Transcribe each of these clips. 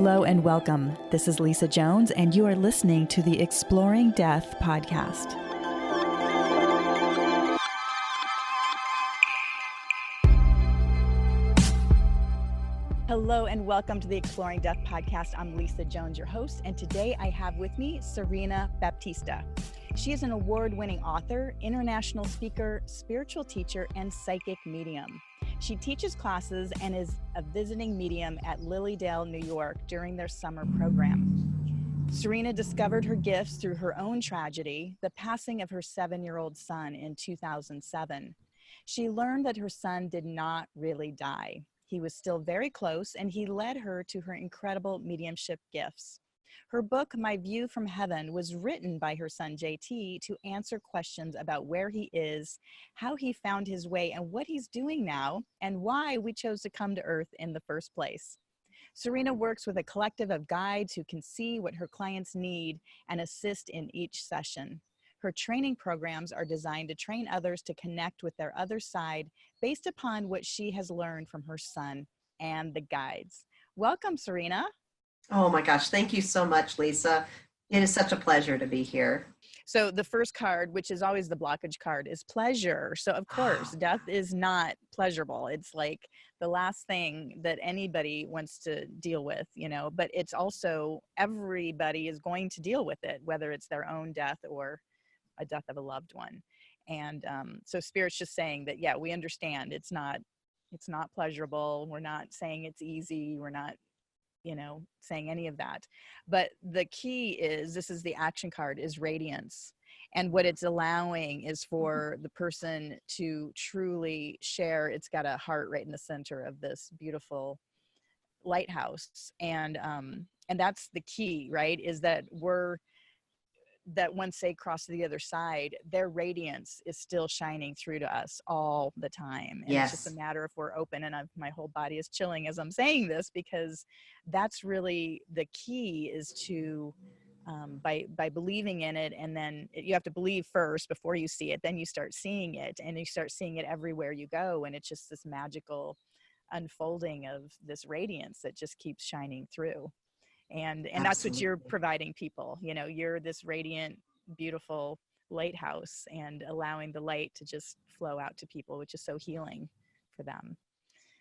Hello and welcome. This is Lisa Jones, and you are listening to the Exploring Death podcast. Hello and welcome to the Exploring Death podcast. I'm Lisa Jones, your host, and today I have with me Sarina Baptista. She is an award-winning author, international speaker, spiritual teacher, and psychic medium. She teaches classes and is a visiting medium at Lilydale, New York during their summer program. Sarina discovered her gifts through her own tragedy, the passing of her 7-year-old son in 2007. She learned that her son did not really die. He was still very close, and he led her to her incredible mediumship gifts. Her book, My View from Heaven, was written by her son, JT, to answer questions about where he is, how he found his way, and what he's doing now, and why we chose to come to Earth in the first place. Sarina works with a collective of guides who can see what her clients need and assist in each session. Her training programs are designed to train others to connect with their other side based upon what she has learned from her son and the guides. Welcome, Sarina. Oh my gosh, thank you so much, Lisa. It is such a pleasure to be here. So the first card, which is always the blockage card, is pleasure. So of course, death is not pleasurable. It's like the last thing that anybody wants to deal with, but it's also everybody is going to deal with it, whether it's their own death or a death of a loved one. And so Spirit's just saying that, yeah, we understand it's not pleasurable. We're not saying it's easy. We're not saying any of that. But the key is, this is the action card, is radiance. And what it's allowing is for the person to truly share. It's got a heart right in the center of this beautiful lighthouse. And that's the key, right? Is that that once they cross to the other side, their radiance is still shining through to us all the time. And yes. It's just a matter if we're open. And my whole body is chilling as I'm saying this, because that's really the key, is to, by believing in it. And then you have to believe first before you see it. Then you start seeing it, and you start seeing it everywhere you go. And it's just this magical unfolding of this radiance that just keeps shining through. And that's what you're providing people. You're this radiant, beautiful lighthouse, and allowing the light to just flow out to people, which is so healing for them.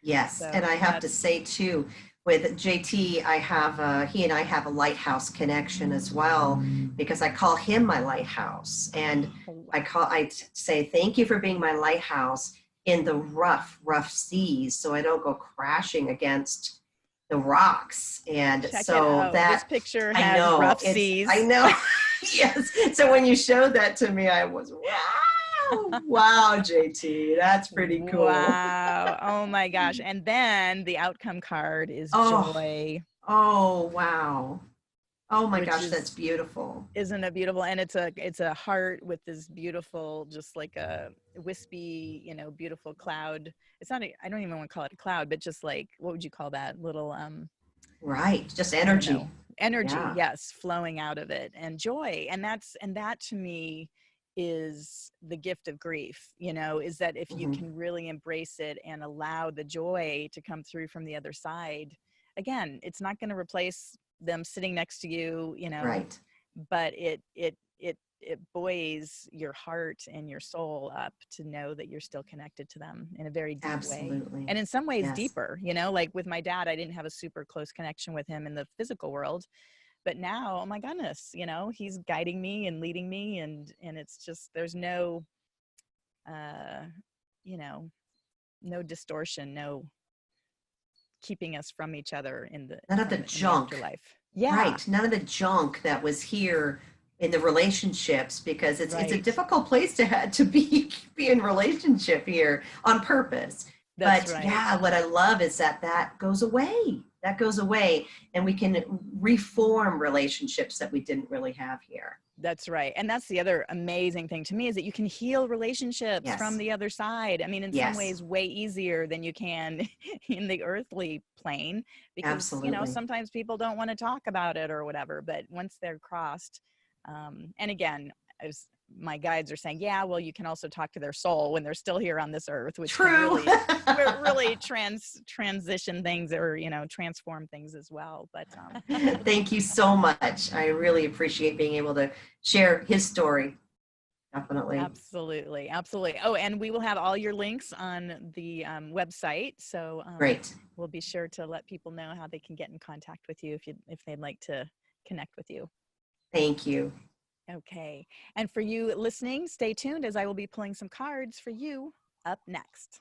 Yes. So, and I have to say too, with JT, he and I have a Lighthouse Connection as well, because I call him my lighthouse. And I say, thank you for being my lighthouse in the rough seas, so I don't go crashing against the rocks. And check so this picture has rough seas. I know. Yes. So when you showed that to me, I was, wow, JT, that's pretty cool. Wow. Oh my gosh. And then the outcome card is joy. Oh, wow. Oh my gosh, that's beautiful. Isn't it beautiful? And it's a heart with this beautiful, just like a wispy, beautiful cloud. It's not, I don't even want to call it a cloud, but just like, what would you call that little, right. Just energy. Energy. Yeah. Yes. Flowing out of it, and joy. And that to me is the gift of grief, is that if you can really embrace it and allow the joy to come through from the other side, again, it's not going to replace them sitting next to you, right. But it buoys your heart and your soul up to know that you're still connected to them in a very deep way. And in some ways deeper, like with my dad, I didn't have a super close connection with him in the physical world, but now, oh my goodness, he's guiding me and leading me. And it's just, there's no, no distortion, no keeping us from each other in the none of the junk. Afterlife. Yeah. Right. None of the junk that was here in the relationships, because it's a difficult place to be in relationship here on purpose. That's but right. Yeah, what I love is that goes away. That goes away, and we can reform relationships that we didn't really have here. That's right. And that's the other amazing thing to me, is that you can heal relationships from the other side. I mean, in some ways, way easier than you can in the earthly plane, because, sometimes people don't want to talk about it or whatever, but once they're crossed, and again, as my guides are saying, yeah, well, you can also talk to their soul when they're still here on this earth, which True. can really really transition things or, transform things as well. But Thank you so much. I really appreciate being able to share his story. Definitely. Absolutely. Absolutely. Oh, and we will have all your links on the website. So Great. we'll be sure to let people know how they can get in contact with you if they'd like to connect with you. Thank you. Okay. And for you listening, stay tuned as I will be pulling some cards for you up next.